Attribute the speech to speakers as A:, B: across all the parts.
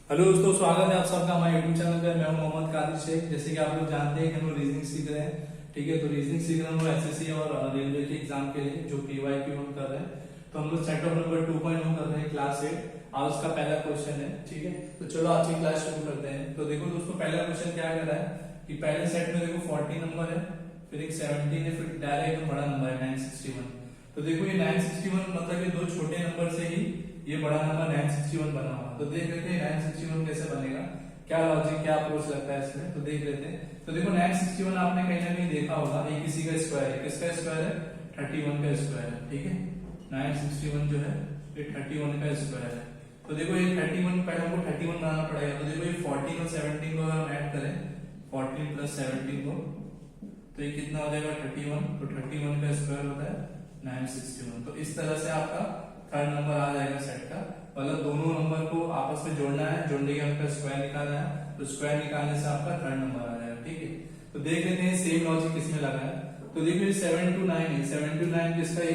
A: Hello दोस्तों, स्वागत है आप सबका हमारे यूट्यूब चैनल पे। मैं हूं मोहम्मद कादिर शेख। जैसे कि आप लोग जानते हैं कि हम लोग रीजनिंग सीख रहे हैं, ठीक है। तो रीजनिंग सीख रहे हैं हम लोग एसएससी और रेलवे के एग्जाम के लिए, जो पीवाईक्यू हम कर रहे हैं। तो हम लोग सेट ऑफ नंबर 2.0 कर रहे हैं, क्लास 8। आज उसका पहला क्वेश्चन है, ठीक है। तो चलो आज की क्लास शुरू करते हैं। तो देखो दोस्तों, पहला क्वेश्चन क्या कर रहा है कि पहले सेट में देखो 40 नंबर है, फिर एक 17 है, फिर डायरेक्ट एक बड़ा नंबर है 961। तो देखो ये 961 मतलब ये दो छोटे नंबर से ही ये बड़ा नंबर 961 बना हुआ। तो देख लेते हैं 961 कैसे बनेगा, क्या लॉजिक, क्या अप्रोच लगता है इसमें। तो देख लेते हैं। तो देखो 961 आपने कहीं ना कहीं देखा होगा, ये किसी का स्क्वायर है। किसका स्क्वायर है? 31 का स्क्वायर है, ठीक है। 961 जो है ये 31 का स्क्वायर है। तो देखो ये 31 पहले हमको 31 बनाना पड़ेगा। तो देखो ये 14 और 17 को अगर हम ऐड करें, 14 प्लस 17 को, तो ये कितना हो जाएगा 31। तो 31 का स्क्वायर होता है 961। तो इस तरह से आपका थर्ड नंबर आ जाएगा सेट का। मतलब दोनों नंबर को आपस में जोड़ना है, जोड़ने के आपका स्क्वायर निकालना है। तो स्क्वायर निकालने से आपका थर्ड नंबर आ जाएगा, ठीक है। तो देख लेते हैं सेम लॉजिक किसमें लगा है। तो देखो ये 7 to 9 है। 7 to 9 जिसका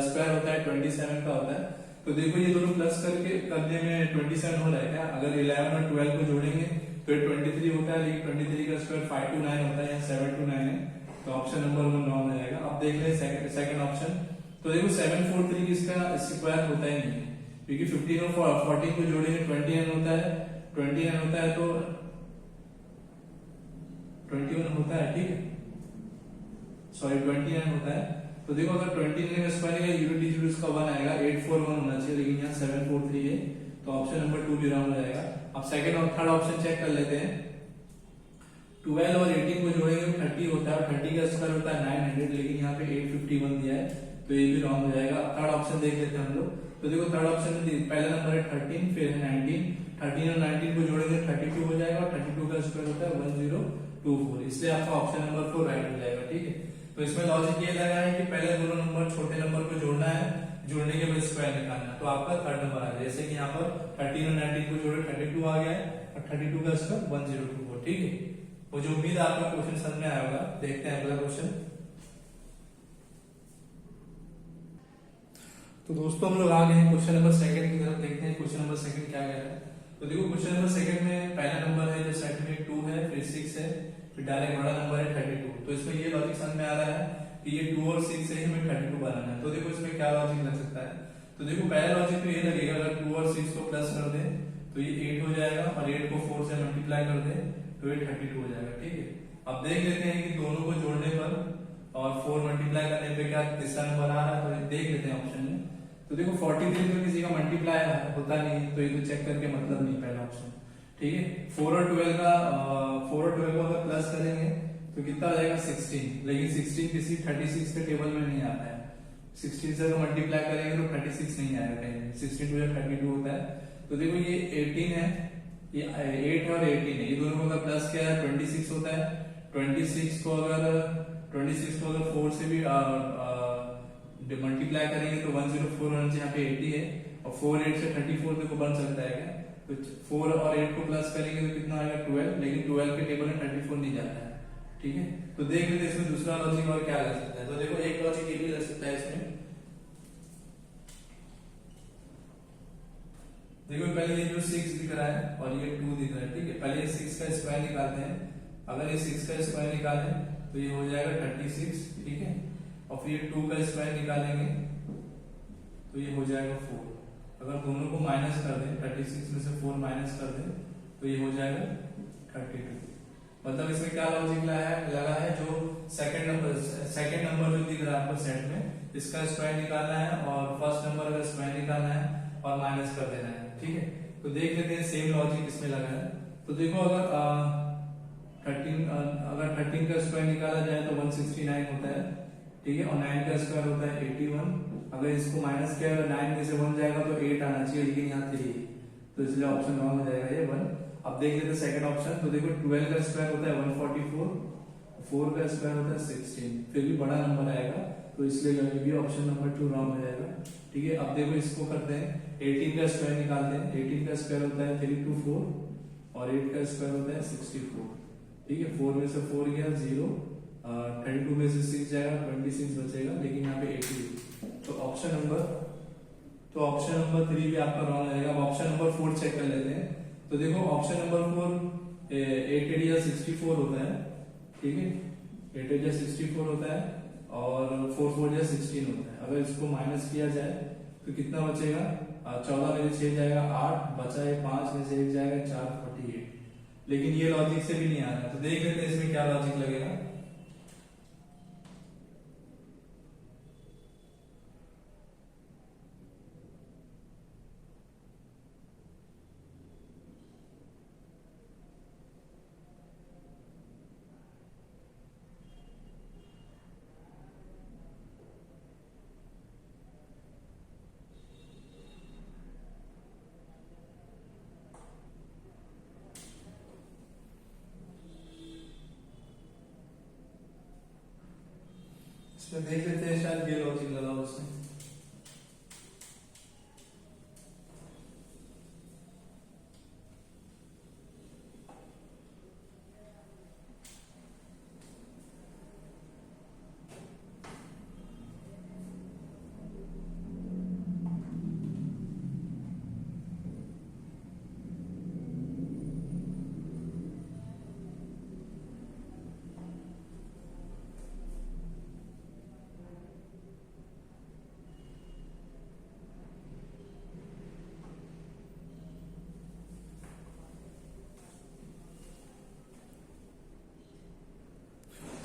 A: स्क्वायर होता है 27 का होता है। तो देखो ये दोनों प्लस करके करने में 27 हो रहा है क्या? अगर 11 और 12 को जोड़ेंगे तो ये 23 होता है, लेकिन 23 का स्क्वायर 5 to 9 होता है, यहाँ 7 to 9 है। तो ऑप्शन नंबर 1 रॉन्ग हो जाएगा। अब देख लें सेकंड ऑप्शन। तो देखो 743 इसका स्क्वायर होता ही नहीं है, क्योंकि 15 और 14 को जोड़ेंगे 29 होता है, 29 होता है, तो 21 होता है, ठीक है। सॉरी 29 होता है। तो देखो अगर 29 का स्क्वायर है, यूनिट डिजिट उसका 1 आएगा, 841 होना चाहिए, लेकिन यहाँ 743 है। तो ऑप्शन नंबर 2 भी रॉन्ग हो जाएगा। अब सेकंड और थर्ड ऑप्शन चेक कर लेते हैं। 12 और 18 को जोड़ेंगे 30 होता है, 30 का स्क्वायर होता है 900, लेकिन यहाँ पे 851 दिया है, तो ये भी रॉन्ग हो जाएगा। थर्ड ऑप्शन देख लेते हैं हम लोग। तो देखो थर्ड ऑप्शन में पहला नंबर है 13, फिर है 19। 13 और 19 को जोड़ेंगे 32 हो जाएगा, और 32 का स्क्वायर होता है 1024, इसलिए आपका ऑप्शन नंबर 4 राइट हो जाएगा, ठीक है। तो इसमें लॉजिक ये लगा है कि पहले दोनों नंबर छोटे नंबर को जोड़ना है, जोड़ने के बाद स्क्वायर निकालना है, तो आपका थर्ड नंबर आ जाए। जैसे कि यहाँ पर 13 और 19 को जोड़े 32 आ गया है, और 32 का स्क्वायर 1024, ठीक है। मुझे उम्मीद है आपका क्वेश्चन समझ में आया होगा। देखते हैं अगला क्वेश्चन। तो दोस्तों हम लोग आ गए हैं क्वेश्चन नंबर सेकंड की तरफ। देखते हैं क्वेश्चन नंबर सेकंड क्या कह रहा है। तो देखो क्वेश्चन नंबर सेकंड में पहला नंबर है जो सेट में 2 है, फिर 6 है, फिर डायरेक्ट बड़ा नंबर है 32। तो इसमें ये लॉजिक समझ में आ रहा है कि ये 2 और 6 से ही हमें 32 बनाना है। तो देखो इसमें क्या लॉजिक लग सकता है। तो देखो पहला लॉजिक तो ये लगेगा, अगर 2 और 6 को प्लस कर दे तो ये 8 हो जाएगा, और 8 को 4 से मल्टीप्लाई कर दे तो ये 32 हो जाएगा, ठीक है। अब देख लेते हैं कि दोनों को जोड़ने पर और 4 मल्टीप्लाई करने पे क्या तीसरा नंबर आ रहा है। तो देख लेते हैं ऑप्शन में। तो देखो 43 तो किसी का मल्टीप्लाई होता नहीं है, तो ये तो चेक करके मतलब नहीं, पहला ऑप्शन, ठीक है। 4 और 12 को अगर प्लस करेंगे तो कितना हो जाएगा 16, लेकिन 16 किसी 36 के टेबल में नहीं आता है। 16 से अगर मल्टीप्लाई करेंगे तो 36 नहीं आएगा कहीं, 16 टू 32 होता है। तो देखो ये 18 है, ये 8 और 18 है, ये दोनों को अगर प्लस किया है 26 होता है। 26 को अगर 4 से भी मल्टीप्लाई करेंगे तो 104 होना चाहिए, यहाँ पे 80 है, और 4 8 से 34 देखो बन सकता है क्या? तो 4 और 8 को प्लस करेंगे तो कितना आएगा 12, लेकिन 12 के टेबल में 34 नहीं जाता है, ठीक है। तो देख लेते हैं इसमें दूसरा लॉजिक और क्या लग सकता है। तो देखो एक लॉजिक ये भी लग सकता है इसमें। देखो पहले ये जो 6 दिख रहा है और ये 2 दिख रहा है, ठीक है। पहले ये 6 का स्क्वायर निकालते हैं। अगर ये 6 का स्क्वायर निकालें तो ये हो जाएगा 36, ठीक है। और फिर ये 2 का स्क्वायर निकालेंगे तो ये हो जाएगा 4। अगर दोनों को माइनस कर दें, 36 में से 4 माइनस कर दें तो ये हो जाएगा 32। मतलब इसमें क्या लॉजिक लगा है, जो सेकंड नंबर जो दिख रहा है आपको सेट में, इसका स्क्वायर निकालना है, और फर्स्ट नंबर का स्क्वायर निकालना है और माइनस कर देना है, ठीक है। तो देख लेते हैं सेम लॉजिक इसमें लगा है। तो देखो अगर 13 का स्क्वायर निकाला जाए तो 169 होता है, ठीक है, और 9 का स्क्वायर होता है 81। अगर इसको माइनस किया 9 में से 1 जाएगा तो 8 आना चाहिए, लेकिन यहाँ 3, तो इसलिए ऑप्शन रॉन्ग हो जाएगा ये 1। अब देख लेते हैं सेकंड ऑप्शन। तो देखो 12 का स्क्वायर होता है 144, 4 का स्क्वायर होता है 16, फिर भी बड़ा नंबर आएगा, तो इसलिए ये भी ऑप्शन नंबर 2 रॉन्ग हो जाएगा, ठीक है। अब देखो इसको करते हैं, 18 का स्क्वायर निकालते हैं। 18 का स्क्वायर होता है 324, और 8 का स्क्वायर होता है 64, ठीक है। 4 में से 4 गया 0, 32 में से 6 जाएगा 26 बचेगा, लेकिन यहाँ पे 80। तो ऑप्शन नंबर 3 भी आपका रॉन्ग रहेगा। अब ऑप्शन नंबर 4 चेक कर लेते हैं। तो देखो ऑप्शन नंबर 4 8 या 64 होता है, ठीक है, 8 या 64 होता है और 4 4 या 16 होता है। अगर इसको माइनस किया जाए तो कितना बचेगा, 14 में से 6 जाएगा 8, बचा है 5 में से 1 जाएगा 4, 48। लेकिन ये लॉजिक से भी नहीं आ रहा, तो देख लेते हैं इसमें क्या लॉजिक लगेगा। इसमें देख लेते हैं, शायद ये लॉजिक लगा उसमें।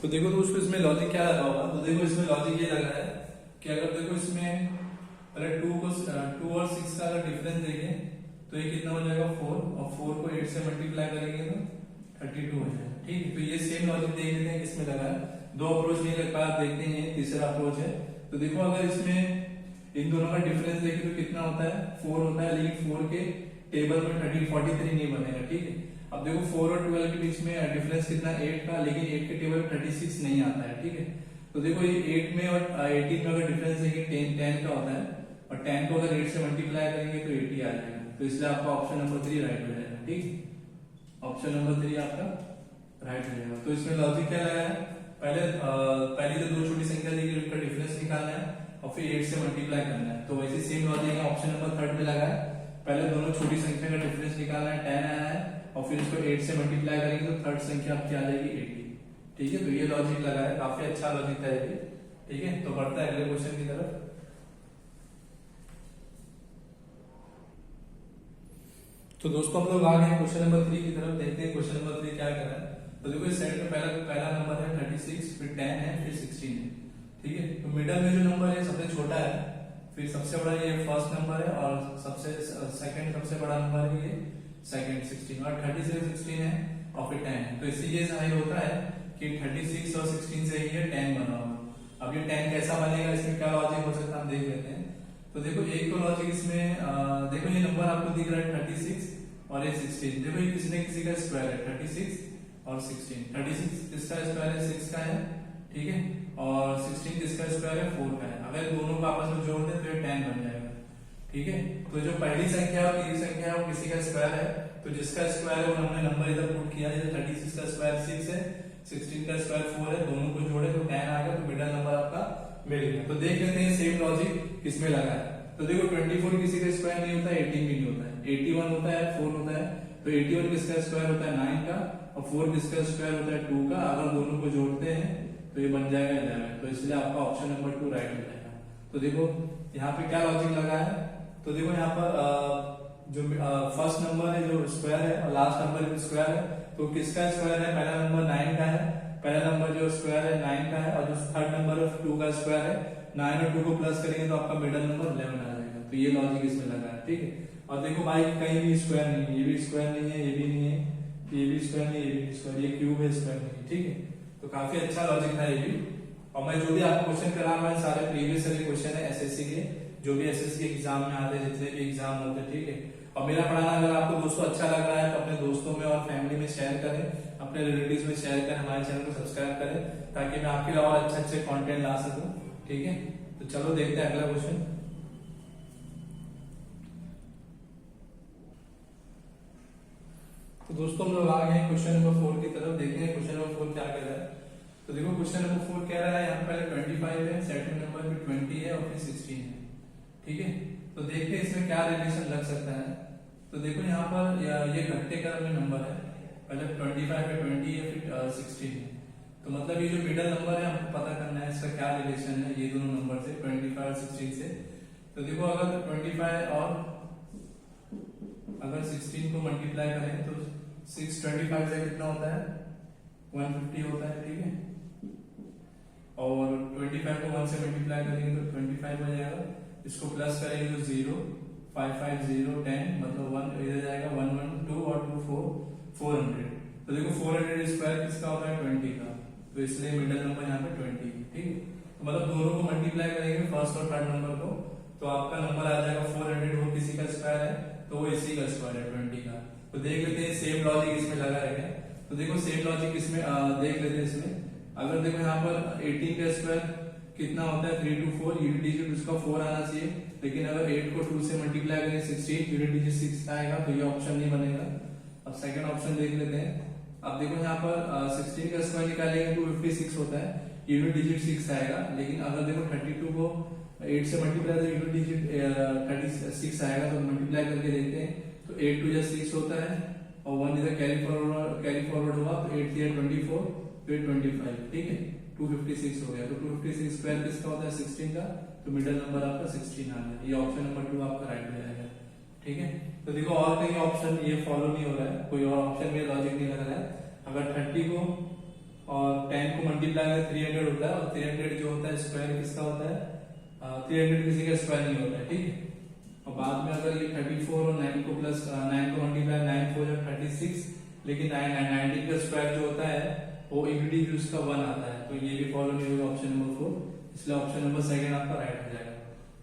A: तो देखो तो उसको इसमें लॉजिक क्या लगा होगा, तो देखो इसमें लॉजिक ये लग रहा है कि अगर देखो इसमें पहले 2 और 6 का अगर डिफरेंस देखें तो ये कितना हो जाएगा 4, और 4 को 8 से मल्टीप्लाई करेंगे तो 32 हो जाएगा, ठीक है। तो ये सेम लॉजिक देख लेते हैं किसमें लगा है। दो अप्रोच नहीं लग पाया, देखते हैं तीसरा अप्रोच है। तो देखो अगर इसमें इन दोनों का डिफरेंस देखें तो कितना होता है 4 होता है, लेकिन 4 के टेबल में 43 नहीं बनेगा, ठीक है। अब देखो 4 और 12 के बीच में डिफरेंस कितना 8 का, लेकिन 8 के टेबल में 36 नहीं आता है, ठीक है। तो देखो ये 8 में और 18 में अगर डिफरेंस देखिए 10 का होता है, और 10 को अगर 8 से मल्टीप्लाई करेंगे तो 80 आ जाएगा। तो इसलिए आपका ऑप्शन नंबर 3 राइट हो जाएगा, ठीक। ऑप्शन नंबर 3 आपका राइट हो जाएगा। तो इसमें लॉजिक क्या लगा है, पहली तो दो छोटी संख्या दी गई उनका डिफरेंस निकालना है और फिर 8 से मल्टीप्लाई करना है। तो वैसे सेम लॉजिक है ऑप्शन नंबर 3 में लगा है, पहले दोनों छोटी संख्या का डिफरेंस निकालना है, 10 आया है और फिर इसको 8 से मल्टीप्लाई करेंगे तो थर्ड संख्या आपकी आ जाएगी 80, ठीक है। तो ये लॉजिक लगा है, काफी अच्छा लॉजिक था ये, ठीक है। तो बढ़ता है अगले क्वेश्चन की तरफ। तो दोस्तों हम लोग आ गए क्वेश्चन नंबर 3 की तरफ, देखते हैं क्वेश्चन नंबर 3 क्या कर रहा है। तो देखो इस सेट में पहला नंबर है 36, फिर 10 है, फिर 16 है, ठीक है। तो मिडल में जो नंबर है सबसे छोटा है, फिर सबसे बड़ा ये फर्स्ट नंबर है और सबसे सेकंड सबसे बड़ा नंबर है ये सेकंड 16, और 36 16 है और फिर 10 है। तो इसी के जाहिर होता है कि 36 और 16 से ये 10 बना होगा। अब ये 10 कैसा बनेगा, इसमें क्या लॉजिक हो सकता है हम देख लेते हैं। तो देखो एक तो लॉजिक इसमें देखो ये नंबर आपको दिख रहा है 36 और ये 16, देखो ये किसी का स्क्वायर है 36 और 16। 36 किसका स्क्वायर है 6 का है, ठीक है, और 16 किसका स्क्वायर है 4 का है। अगर दोनों को आपस में जोड़ दें तो ये 10 बन जाएगा, ठीक है। तो जो पहली संख्या और तीसरी संख्या है वो किसी का स्क्वायर है, तो जिसका स्क्वायर है वो हमने नंबर इधर पुट किया, जैसे 36 का स्क्वायर 6 है, 16 का स्क्वायर 4 है, दोनों को जोड़े तो 10 आ गया, तो मिडिल नंबर आपका मिल गया। तो देख लेते हैं सेम लॉजिक किसमें लगा है। तो देखो 24 किसी का स्क्वायर नहीं होता है, 18 भी नहीं होता है, 81 होता है, 4 होता है। तो 81 किसका स्क्वायर होता है 9 का, और 4 किसका स्क्वायर होता है 2 का। अगर दोनों को जोड़ते हैं तो ये बन जाएगा 11, तो इसलिए आपका ऑप्शन नंबर 2 राइट हो जाएगा। तो देखो यहाँ पे क्या लॉजिक लगा है, तो देखो यहाँ पर जो फर्स्ट नंबर है जो स्क्वायर है और लास्ट नंबर भी स्क्वायर है, तो किसका स्क्वायर है, पहला नंबर 9 का है, पहला नंबर जो स्क्वायर है 9 का है, और जो थर्ड नंबर है 2 का स्क्वायर है। 9 और 2 को प्लस करेंगे तो आपका मिडिल नंबर 11 आ जाएगा। तो ये लॉजिक इसमें लगा है, ठीक है। और देखो भाई कहीं भी स्क्वायर नहीं है, ये भी स्क्वायर नहीं है, ये भी नहीं है, ये भी स्क्वायर नहीं है, ये भी नहीं स्क्वायर, ये क्यूब है, स्क्वायर नहीं है, ठीक है। तो काफी अच्छा लॉजिक था ये भी। और मैं जो भी आपको क्वेश्चन करा रहा हूँ सारे प्रीवियस वाले क्वेश्चन है एसएससी के, जो भी एसएससी के एग्जाम में आते हैं, जितने भी एग्जाम होते हैं, ठीक है। और मेरा पढ़ाना अगर आपको दोस्तों अच्छा लग रहा है तो अपने दोस्तों में और फैमिली में शेयर करें, अपने रिलेटिव्स में शेयर करें, हमारे चैनल को सब्सक्राइब करें, ताकि मैं आपके लिए और अच्छे अच्छे कंटेंट ला सकूं, ठीक है। तो चलो देखते हैं अगला क्वेश्चन। तो दोस्तों हम लोग आ गए क्वेश्चन नंबर 4 की तरफ, देखते हैं क्वेश्चन नंबर 4 क्या कह रहा है। तो देखो क्वेश्चन नंबर 4 कह रहा है यहाँ पहले 25 है, सेकंड नंबर पे 20 है और फिर 16 है, ठीक है। तो देखते हैं इसमें क्या रिलेशन लग सकता है। तो देखो यहाँ पर ये घटते क्रम में नंबर है, पहले 25 है, 20 है, फिर 16 है। तो मतलब ये जो मिडल नंबर है हमको पता करना है इसका क्या रिलेशन है ये दोनों नंबर से, 25 और 16 से। तो देखो अगर 25 और अगर 16 को मल्टीप्लाई करें तो 625 से कितना होता है, 150 होता है, ठीक है। और 25 को 1 से मल्टीप्लाई करेंगे तो 25 हो जाएगा, इसको प्लस करेंगे तो 0, 5 5 0 10, मतलब 1 इधर जाएगा, 1 1 2 और 2 4 400। तो देखो 400 स्क्वायर किसका होता है, 20 का, तो इसलिए मिडिल नंबर यहाँ पे 20, ठीक है। तो मतलब दोनों को मल्टीप्लाई करेंगे फर्स्ट और थर्ड नंबर को, तो आपका नंबर आ जाएगा 400, वो किसी का स्क्वायर है तो वो इसी का स्क्वायर है 20 का। तो देख लेते हैं सेम लॉजिक इसमें लगा रहेगा। तो देखो सेम लॉजिक इसमें देख लेते हैं इसमें। अगर देखो यहाँ पर 18 का स्क्वायर कितना होता है, 3 2 4, यूनिट डिजिट उसका 4 आना चाहिए, लेकिन अगर 8 को 2 से मल्टीप्लाई करें 16, यूनिट डिजिट 6 आएगा, तो ये ऑप्शन नहीं बनेगा। अब सेकंड ऑप्शन देख लेते हैं। अब देखो यहाँ पर 16 का स्क्वायर निकालेंगे 256 होता है, यूनिट डिजिट 6 आएगा, लेकिन अगर देखो 32 को 8 से मल्टीप्लाई तो यूनिट डिजिट 36 आएगा, तो मल्टीप्लाई करके देखते हैं। तो 8 2 6 होता है और 1 इधर कैरी फॉरवर्ड होगा, तो 8 3 24 फिर 25, ठीक है, 256 हो गया। तो 256 स्क्वायर किसका होता है, 16 का, तो मिडिल नंबर आपका 16 आ गया। ये ऑप्शन नंबर 2 आपका राइट हो जाएगा, ठीक है। तो देखो और कहीं ऑप्शन ये फॉलो नहीं हो रहा है, कोई और ऑप्शन में लॉजिक नहीं लग रहा है। अगर 30 को और 10 को मल्टीप्लाई करें 300 होता है, और 300 जो होता है स्क्वायर किसका होता है, 300 किसी का स्क्वायर नहीं होता है, ठीक है। और बाद में अगर ये 34 और 9 को प्लस 9 को मल्टीप्लाई 9 4 36, लेकिन 19 का स्क्वायर जो होता है वो यूनिट उसका 1 आता है, तो ये भी फॉलो नहीं होगा ऑप्शन नंबर 4, इसलिए ऑप्शन नंबर सेकंड आपका राइट हो जाएगा।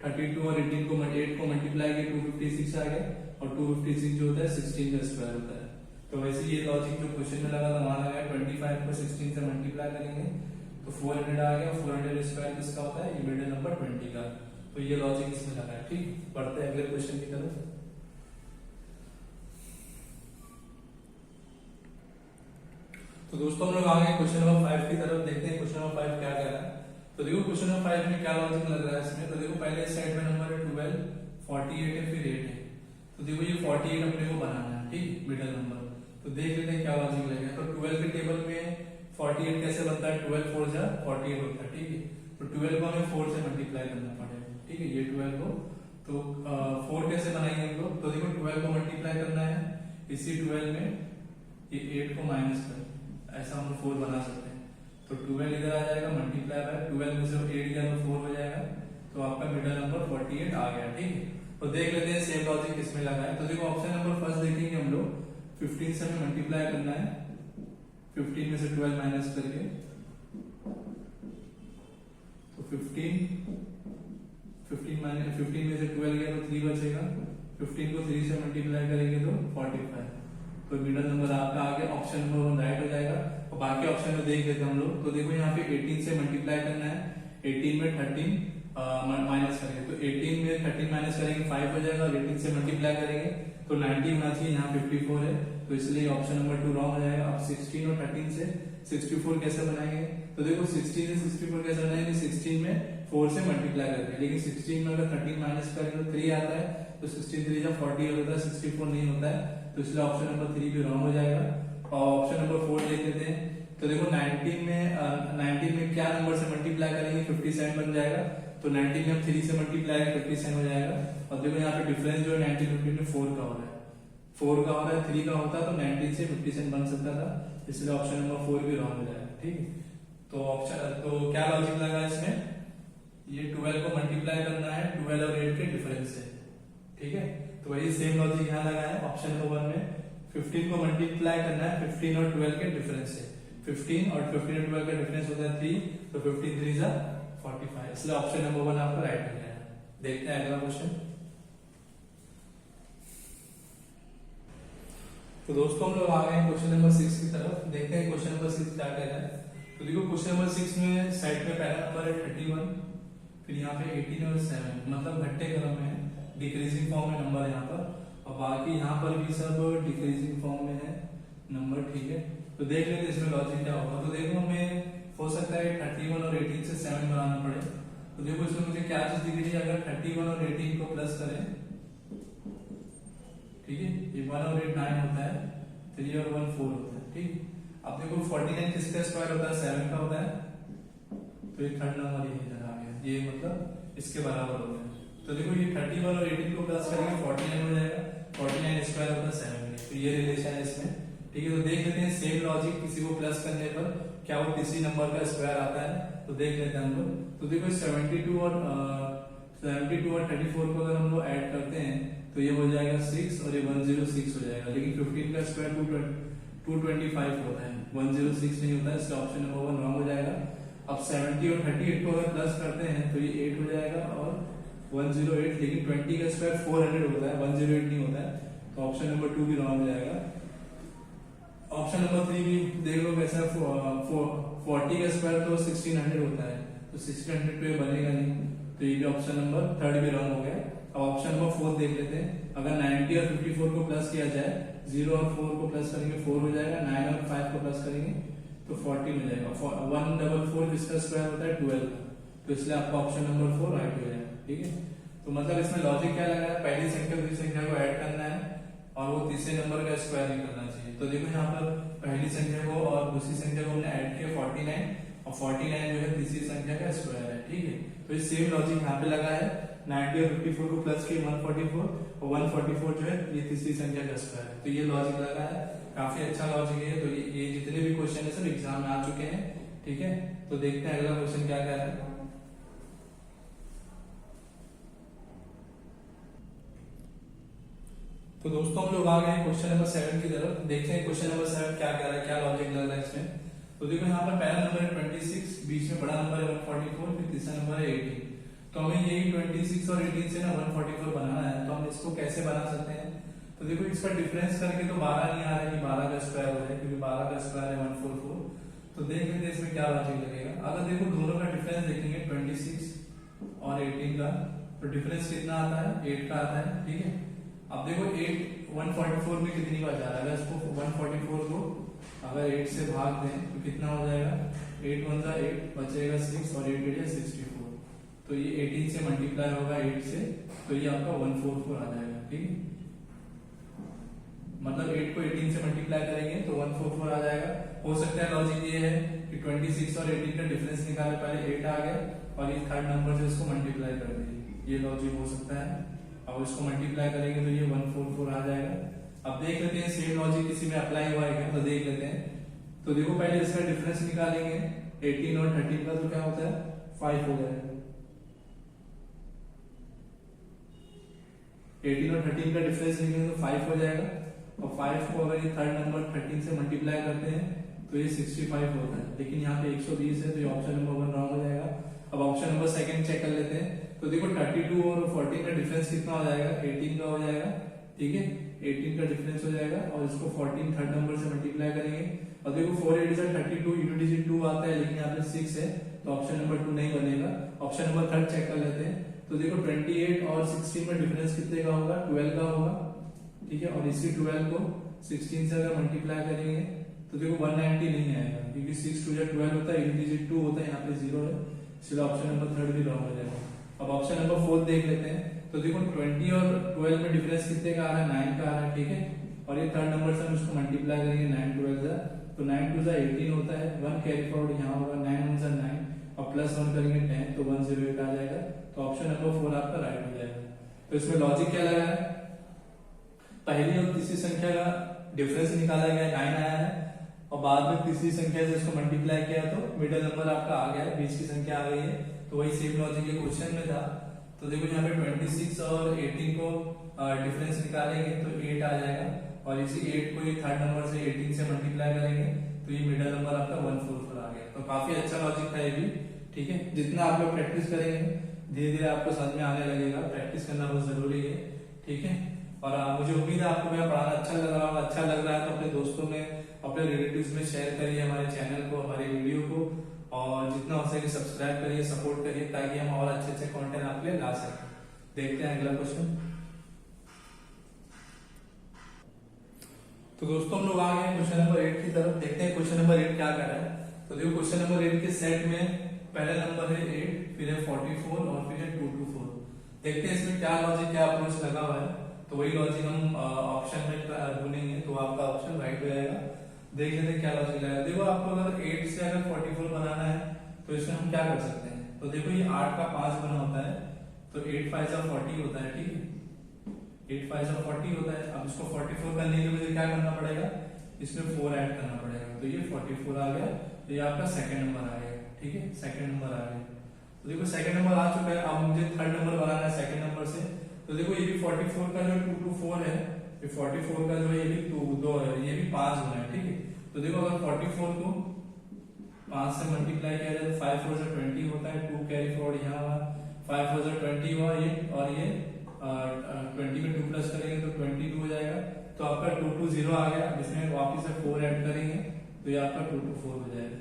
A: 32 और 18 को 8 को मल्टीप्लाई किया 256 आ गया, और 256 जो होता है 16 का स्क्वायर होता है। तो वैसे ये लॉजिक जो क्वेश्चन में लगा था वहां लगा 25 को 16 से मल्टीप्लाई करेंगे तो 400 आ गया, 400 स्क्वायर किसका होता है, ये मिडिल नंबर 20 का। तो ये लॉजिक इसमें लगा है, ठीक। पढ़ते हैं अगले क्वेश्चन की तरफ। तो दोस्तों हम लोग आ गए क्वेश्चन नंबर 5 की तरफ, देखते हैं क्वेश्चन नंबर 5 क्या कह रहा है। तो देखो क्वेश्चन नंबर 5 में क्या लॉजिक लग रहा है इसमें। तो देखो पहले साइड में नंबर है 12, 48 है, फिर 8 है। तो देखो ये 48 अपने को बनाना है, ठीक, मिडिल नंबर। तो देख लेते हैं क्या लॉजिक लगेगा। तो 12 के टेबल में 48 कैसे बनता है, 12 4 जा 48 होता है, ठीक है। तो 12 को हमें 4 से मल्टीप्लाई करना पड़ेगा, ठीक है, ये 12 को। तो 4 कैसे बनाएंगे हम लोग। तो देखो 12 को मल्टीप्लाई करना है, इसी 12 में ये 8 को माइनस कर, ऐसा हम 4 बना सकते हैं। तो 12 इधर आ जाएगा, मल्टीप्लाई बाय 12 में से 8 गया तो 4 हो जाएगा, तो आपका मिडिल नंबर 48 आ गया, ठीक है। तो देख लेते हैं सेम लॉजिक किसमें लगा है। तो देखो ऑप्शन नंबर फर्स्ट देखेंगे हम लोग, 15 से हमें मल्टीप्लाई करना है, 15 में से 12 माइनस करके, तो 15 में से 12 गया तो 3 बचेगा, 15 को 3 से मल्टीप्लाई करेंगे तो 45, तो मिडिल नंबर आपका आ गया, ऑप्शन नंबर 1 राइट हो जाएगा। और बाकी ऑप्शन में देख लेते हैं हम लोग। तो देखो यहाँ पे 18 से मल्टीप्लाई करना है, 18 में 13 माइनस करेंगे, तो 18 में 13 माइनस करेंगे 5 हो जाएगा, और 18 से मल्टीप्लाई करेंगे तो 90 होना चाहिए, यहाँ 54 है, तो इसलिए ऑप्शन नंबर 2 रॉन्ग हो जाएगा। अब 16 और 13 से 64 कैसे बनाएंगे। तो देखो 16 से 64 कैसे बनाएंगे, 16 में 4 से मल्टीप्लाई करके, लेकिन 16 में अगर 13 माइनस करेंगे तो 3 आता है, तो 16 3 जा 40 होता है, 64 नहीं होता है, तो इसलिए ऑप्शन नंबर 3 भी रॉन्ग हो जाएगा। और ऑप्शन नंबर 4 देख लेते हैं। तो देखो 19 में क्या नंबर से मल्टीप्लाई करेंगे, 57 बन जाएगा, तो 19 में हम 3 से मल्टीप्लाई 57 हो जाएगा। और देखो यहाँ पे डिफरेंस जो है 19 15 में 4 का हो रहा है, 4 का हो रहा है, 3 का होता तो 19 से 57 बन सकता था, इसलिए ऑप्शन नंबर 4 भी रॉन्ग हो जाएगा, ठीक है। तो क्या लॉजिक लगा इसमें, ये 12 को मल्टीप्लाई करना है 12 और 8 के डिफरेंस से, ठीक है। तो वही सेम लॉजिक यहाँ लगा है ऑप्शन नंबर 1 में। 15 को मल्टीप्लाई करना है 15 और 12 के डिफरेंस से, 15 और 12 का डिफरेंस होता है 3, तो 15 3 जा 45, इसलिए ऑप्शन नंबर 1 आपका राइट हो जाएगा। देखते हैं अगला क्वेश्चन। तो दोस्तों हम लोग आ गए क्वेश्चन नंबर 6 की तरफ, देखते हैं क्वेश्चन नंबर 6 क्या कह रहा है। तो देखो क्वेश्चन नंबर 6 में साइड में पहला नंबर है 31, फिर यहाँ पे 18 और 7, मतलब घटते क्रम में है, डिक्रीजिंग फॉर्म में नंबर यहाँ पर, और बाकी यहाँ पर भी सब डिक्रीजिंग फॉर्म में है नंबर, ठीक है। तो देख लेते हैं इसमें लॉजिक क्या होगा। तो देखो हमें हो सकता है 31 और 18 से 7 बनाना पड़े। तो देखो इसमें मुझे क्या चीज दिख रही है, अगर 31 और 18 को प्लस करें, ठीक है, ये 1 और 8 9 होता है, 3 और 1 4 होता है। ठीक, अब देखो 49 किसका स्क्वायर होता है, 7 का होता है, तो ये थर्ड नंबर ये इधर आ गया, ये मतलब इसके बराबर हो गया। तो देखो ये 31 और 18 को प्लस करेंगे 49 हो जाएगा, 49 स्क्वायर होता है 7, तो ये रिलेशन है इसमें। ठीक है, तो देख लेते हैं सेम लॉजिक किसी को प्लस करने पर क्या वो किसी नंबर का स्क्वायर आता है, तो देख लेते हैं हम लोग। तो देखो 72 और 34 को अगर हम लोग ऐड करते हैं तो ये हो जाएगा 6 और ये 106 हो जाएगा, लेकिन 15 का स्क्वायर 225 होता है, 106 नहीं होता है, इसका ऑप्शन नंबर 1 रॉन्ग हो जाएगा। अब 70 और 38 को अगर प्लस करते हैं तो ये 8 हो जाएगा और 108, लेकिन 20 का स्क्वायर 400 होता है, 108 नहीं होता है, तो ऑप्शन नंबर 2 भी रॉन्ग हो जाएगा। ऑप्शन नंबर 3 भी देख लो कैसा, 40 का स्क्वायर तो 1600 होता है, तो 1600 पे बनेगा नहीं, तो ये भी ऑप्शन नंबर 3 भी रॉन्ग हो गया। अब ऑप्शन नंबर 4 देख लेते हैं, अगर 90 और 54 को प्लस किया जाए, 0 और 4 को प्लस करेंगे 4 हो जाएगा, 9 और 5 को प्लस करेंगे तो 14 हो जाएगा। 144 जिसका स्क्वायर होता है 12 का, तो इसलिए आपका ऑप्शन नंबर 4 राइट हो जाएगा। ठीक है, तो मतलब इसमें लॉजिक क्या लगा है, पहली संख्या दूसरी संख्या को ऐड करना है और वो तीसरे नंबर का स्क्वायर नहीं करना चाहिए। तो देखो यहाँ पर पहली संख्या को और दूसरी संख्या को हमने ऐड किया 49, और 49 जो है तीसरी संख्या का स्क्वायर है। ठीक है, तो ये सेम लॉजिक यहाँ पे लगा है, 90 और 54 को प्लस किए 144, और 144 जो है ये तीसरी संख्या का स्क्वायर है, तो ये लॉजिक लगा है, काफी अच्छा लॉजिक है। तो ये जितने भी क्वेश्चन है सब एग्जाम में आ चुके हैं। ठीक है, तो देखते हैं अगला क्वेश्चन क्या कह रहा है। तो दोस्तों हम लोग आ गए क्वेश्चन नंबर 7 की तरफ, देखते हैं क्वेश्चन नंबर 7 क्या कह रहा है, क्या लॉजिक लग रहा है इसमें। तो देखो यहाँ पर पहला नंबर है 26, बीच में बड़ा नंबर है 144, फिर तीसरा नंबर है 18। तो हमें यही 26 और 18 से ना 144 बनाना है, तो हम इसको कैसे बना सकते हैं। तो देखो इसका डिफरेंस करके तो 12 नहीं आ रहा है कि 12 का स्क्वायर हो जाए, क्योंकि 12 का स्क्वायर है 144। तो देख लेते हैं इसमें क्या लॉजिक लगेगा। अगर देखो दोनों का डिफरेंस देखेंगे 26 और 18 का, तो डिफरेंस कितना आता है, 8 का आता है। ठीक है, अब देखो 8 144 में कितनी बार जा रहा है, अगर इसको 144 को अगर 8 से भाग दें तो कितना हो जाएगा, 8 1 जा 8, बचेगा 6 और 8 8 64, तो ये 18 से मल्टीप्लाई होगा 8 से, तो ये आपका 144 आ जाएगा। ठीक है, मतलब 8 को 18 से मल्टीप्लाई करेंगे तो 144 आ जाएगा। हो सकता है लॉजिक ये है कि 26 और 18 का डिफरेंस निकाले, पहले 8 आ गया और ये थर्ड नंबर से इसको मल्टीप्लाई कर दीजिए, ये लॉजिक हो सकता है। अब इसको मल्टीप्लाई करेंगे तो ये 144 आ जाएगा। अब देख लेते हैं सेम लॉजिक किसी में अप्लाई हुआ है क्या, तो देख लेते हैं। तो देखो पहले इसका डिफरेंस निकालेंगे 18 और 13 का, तो क्या होता है 5 हो जाएगा। 18 और 13 का डिफरेंस निकालेंगे तो 5 हो जाएगा, और 5 को अगर ये थर्ड नंबर 13 से मल्टीप्लाई करते हैं तो ये 65 होता है, लेकिन यहाँ पे 120 है, तो ये ऑप्शन नंबर 1 रॉन्ग हो जाएगा। अब ऑप्शन नंबर 2 चेक कर लेते हैं। तो देखो 32 और 14 का डिफरेंस कितना हो जाएगा, 18 का हो जाएगा। ठीक है, 18 का डिफरेंस हो जाएगा और इसको 14 थर्ड नंबर से मल्टीप्लाई करेंगे, और देखो 4 8 32, यूनिट डिजिट 2 आता है, लेकिन यहाँ पे 6 है, तो ऑप्शन नंबर 2 नहीं बनेगा। ऑप्शन नंबर 3 चेक कर लेते हैं। तो देखो 28 और 16 में डिफरेंस कितने का होगा, 12 का होगा। ठीक है, और इसी 12 को 16 से अगर मल्टीप्लाई करेंगे तो देखो 190 नहीं आएगा, क्योंकि 6 2 12 होता है, यूनिट डिजिट 2 होता है, यहाँ पे 0 है, इसलिए ऑप्शन नंबर 3 भी रॉन्ग हो जाएगा। अब ऑप्शन नंबर 4 देख लेते हैं। तो देखो 20 और 12 में डिफरेंस कितने का आ रहा है, 9 का आ रहा है। ठीक है, और ये थर्ड नंबर से हम इसको मल्टीप्लाई करेंगे 9 12 जा, तो 9 2 जा 18 होता है, 1 कैरी फॉरवर्ड यहाँ होगा, 9 1 जा 9, और प्लस 1 करेंगे 10, तो 108 आ जाएगा। तो ऑप्शन नंबर 4 आपका राइट हो जाएगा। तो इसमें लॉजिक क्या लगा है, पहली और तीसरी संख्या का डिफरेंस निकाला गया 9 आया है, और बाद में तीसरी संख्या से इसको मल्टीप्लाई किया तो मिडिल नंबर आपका आ गया है, बीच की संख्या आ गई है। तो वही सेम लॉजिक के क्वेश्चन में था। तो देखो यहाँ पे 26 और 18 को डिफरेंस निकालेंगे तो 8 आ जाएगा, और इसी 8 को ये थर्ड नंबर से 18 से मल्टीप्लाई करेंगे तो ये मिडिल नंबर आपका 144 आ गया। तो काफी अच्छा लॉजिक था ये भी। ठीक है, जितना आप लोग प्रैक्टिस करेंगे धीरे धीरे आपको समझ में आने लगेगा, प्रैक्टिस करना बहुत जरूरी है। ठीक है, और मुझे उम्मीद है आपको मेरा पढ़ाना अच्छा लग रहा होगा। अच्छा लग रहा है तो अपने दोस्तों में, अपने रिलेटिव्स में शेयर करिए हमारे चैनल को, हमारे वीडियो को, और जितना हो सके सब्सक्राइब करिए, सपोर्ट करिए, ताकि हम और अच्छे अच्छे कंटेंट आपके लिए ला सकें। देखते हैं अगला क्वेश्चन। तो दोस्तों हम लोग आ गए क्वेश्चन नंबर 8 की तरफ, देखते हैं क्वेश्चन नंबर 8 क्या कर रहा है। तो देखो क्वेश्चन नंबर 8 के सेट में पहला नंबर है 8, फिर है 44 और फिर है 224। देखते हैं इसमें क्या लॉजिक, क्या अप्रोच लगा हुआ है। तो वही लॉजिक हम ऑप्शन में ढूंढेंगे, तो आपका ऑप्शन राइट हो जाएगा। देख लेते हैं क्या लॉजिक लगेगा। देखो आपको अगर 8 से अगर 44 बनाना है तो इसमें हम क्या कर सकते हैं, तो देखो ये 8 का 5 गुना होता है, तो 8 5 जा 40 होता है, ठीक है, 8 5 जा 40 होता है। अब इसको 44 करने के लिए मुझे क्या करना पड़ेगा, इसमें 4 ऐड करना पड़ेगा, तो ये 44 आ गया, तो ये आपका सेकंड नंबर आ गया, ठीक है, सेकंड नंबर आ गया। तो देखो सेकंड नंबर आ चुका है। अब मुझे थर्ड नंबर बनाना है सेकंड नंबर से, तो देखो ये भी 44 का जो 2 to 4 है, ये 44 का जो है ये भी 2 है, ये भी 5 गुना है, ठीक है। तो देखो अगर 44 को 5 से मल्टीप्लाई किया जाए तो 5 4 से 20 होता है, 2 कैरी फॉरवर्ड यहाँ हुआ, 5 4 से 20 हुआ ये, और ये 20 में 2 प्लस करेंगे तो 22 हो जाएगा, तो आपका 2 to 0 आ गया। इसमें वापस से 4 ऐड करेंगे तो ये आपका 2 to 4 हो जाएगा,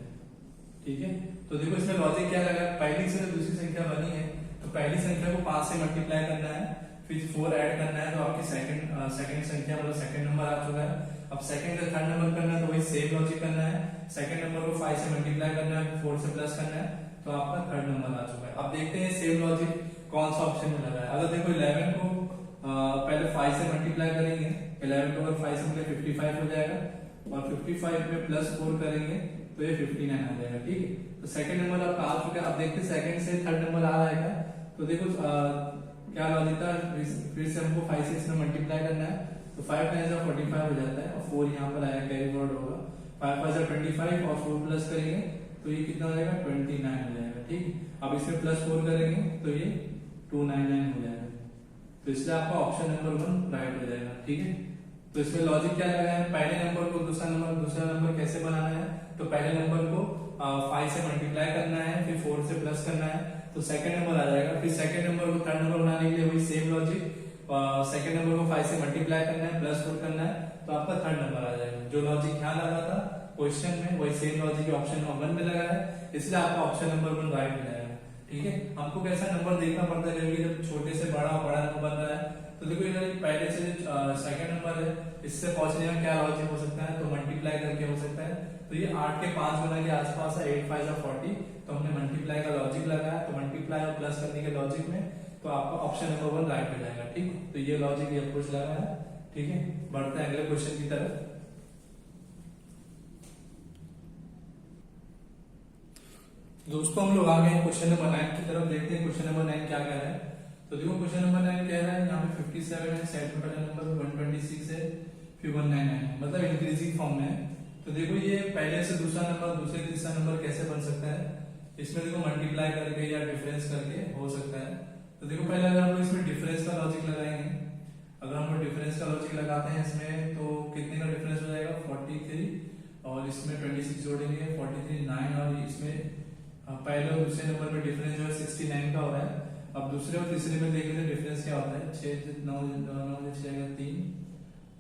A: ठीक है। तो देखो इसमें लॉजिक क्या लगा, पहली से दूसरी संख्या बनी है तो पहली संख्या को 5 से मल्टीप्लाई करना है, फिर 4 ऐड करना है, तो आपकी सेकंड संख्या मतलब सेकंड नंबर आ चुका है। अब सेकंड से थर्ड नंबर करना है तो वही सेम लॉजिक करना है, सेकंड नंबर को 5 से मल्टीप्लाई करना है, 4 से प्लस करना है, तो आपका थर्ड नंबर आ चुका है। अब देखते हैं सेम लॉजिक कौन सा ऑप्शन में लगा है। अगर देखो 11 को पहले 5 से मल्टीप्लाई करेंगे, 11 को अगर 5 से मल्टीप्लाई 55 हो जाएगा, और 55 में प्लस 4 करेंगे तो ये 59 आ जाएगा, ठीक है। तो सेकंड नंबर आपका आ चुका है। अब देखते हैं सेकंड से थर्ड नंबर आ रहा है क्या, तो देखो क्या लॉजिक था, फिर से हमको 5 से इसमें मल्टीप्लाई करना है, तो 5 टाइम्स 45 हो जाता है, और 4 यहाँ पर आया, कैरी फॉरवर्ड होगा, 5 5 25 और 4 प्लस करेंगे तो ये कितना हो जाएगा, 29 हो जाएगा, ठीक। अब इसमें प्लस 4 करेंगे तो ये 299 हो जाएगा, तो इसलिए आपका ऑप्शन नंबर 1 राइट हो जाएगा, ठीक है। तो इसमें लॉजिक क्या लगा है, पहले नंबर को दूसरा नंबर कैसे बनाना है, तो पहले नंबर को 5 से मल्टीप्लाई करना है, फिर 4 से प्लस करना है, तो सेकंड नंबर आ जाएगा। फिर सेकंड नंबर को थर्ड नंबर बनाने के लिए वही सेम लॉजिक, सेकंड नंबर को 5 से मल्टीप्लाई करना है, प्लस 4 करना है, तो आपका थर्ड नंबर आ जाएगा। जो लॉजिक यहाँ लगा था क्वेश्चन में वही सेम लॉजिक ऑप्शन नंबर 1 में लगा है, इसलिए आपका ऑप्शन नंबर 1 राइट हो जाएगा, ठीक है। हमको कैसा नंबर देखना पड़ता है, क्योंकि जब छोटे से बड़ा नंबर बन रहा है, तो देखो ये पहले से सेकंड नंबर है, इससे पहुंचने में क्या लॉजिक हो सकता है, तो मल्टीप्लाई करके हो सकता है। तो ये 8 के 5 गुना के आसपास है, 8 5 जा 40, तो हमने मल्टीप्लाई का लॉजिक लगाया, तो मल्टीप्लाई और प्लस करने के लॉजिक में तो आपका ऑप्शन नंबर 1 राइट हो जाएगा, ठीक। तो ये लॉजिक ये अप्रोच लगा है, ठीक है। बढ़ते हैं अगले क्वेश्चन की तरफ। दोस्तों हम लोग आ गए क्वेश्चन नंबर 9 की तरफ, देखते हैं क्वेश्चन नंबर 9 क्या कह रहा है। तो देखो क्वेश्चन नंबर 9 कह रहा है, यहाँ पे 57 है, सेट में पहला नंबर 126 है, फिर 199 है, मतलब इंक्रीजिंग फॉर्म में है। तो देखो ये पहले से दूसरा नंबर, दूसरे से तीसरा नंबर कैसे बन सकता है, इसमें देखो मल्टीप्लाई करके या डिफरेंस करके हो सकता है। तो देखो पहले अगर हम लोग इसमें डिफरेंस का लॉजिक लगाएंगे, अगर हम लोग डिफरेंस का लॉजिक लगाते हैं इसमें, तो कितने का डिफरेंस हो जाएगा, 43, और इसमें 26 जोड़ेंगे 43 9, और इसमें पहले और दूसरे नंबर में डिफरेंस जो है 69 का हो रहा है। अब दूसरे और तीसरे में देखेंगे डिफरेंस क्या होता है, 6 से 9 में से जाएगा 3,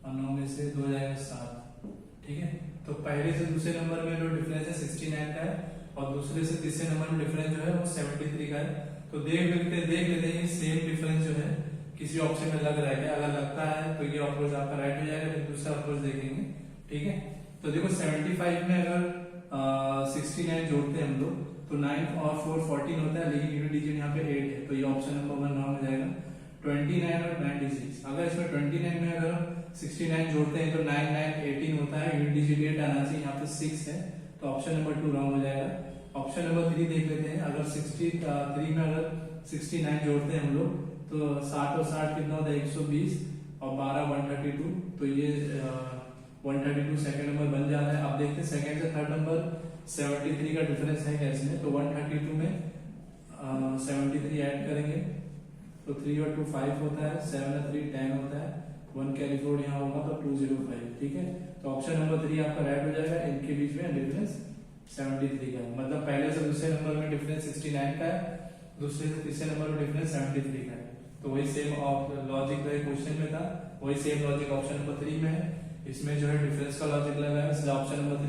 A: और 9 में से 2 जाएगा 7, ठीक है। तो पहले से दूसरे नंबर में जो डिफरेंस है 69 का है, और दूसरे से तीसरे नंबर में डिफरेंस जो है वो 73 का है। तो देख लेते हैं सेम डिफरेंस जो है किसी ऑप्शन में लग रहा है क्या, अगर लगता है तो ये अप्रोच आपका राइट हो जाएगा, फिर दूसरा अप्रोच देखेंगे, ठीक है। तो देखो 75 में अगर 69 जोड़ते हैं हम लोग, तो 9 और 4 14 होता है, लेकिन यूनिट डिजिट यहाँ पे 8 है, तो ये ऑप्शन नंबर 1 रॉन्ग हो जाएगा। 29 और 96, अगर इसमें 29 में अगर 69 जोड़ते हैं तो 9 9 18 होता है, यूनिट डिजिट 8 आना चाहिए, यहाँ पे 6 है, तो ऑप्शन नंबर 2 रॉन्ग हो जाएगा। ऑप्शन नंबर 3 देख लेते हैं, अगर 63 में अगर 69 जोड़ते हैं हम लोग, तो 60 और 60 कितना होता है 120, और 12 132, तो ये 132 सेकंड नंबर बन जा रहा है। अब देखते हैं सेकंड से थर्ड नंबर 73 का डिफरेंस है क्या इसमें, तो 132 में 73 ऐड करेंगे तो 3 और 2 5 होता है, 7 और 3 10 होता है, 1 कैरी फॉरवर्ड यहाँ होगा तो 205, ठीक है। तो ऑप्शन नंबर 3 आपका राइट हो जाएगा, इनके बीच में डिफरेंस 73 का है, मतलब पहले से दूसरे नंबर में डिफरेंस 69 का है, दूसरे से तीसरे नंबर में डिफरेंस 73 का है। तो वही सेम लॉजिक क्वेश्चन में था, वही सेम लॉजिक ऑप्शन नंबर 3 में है, इसमें जो है डिफरेंस का लॉजिक लगा है, इसलिए ऑप्शन नंबर 3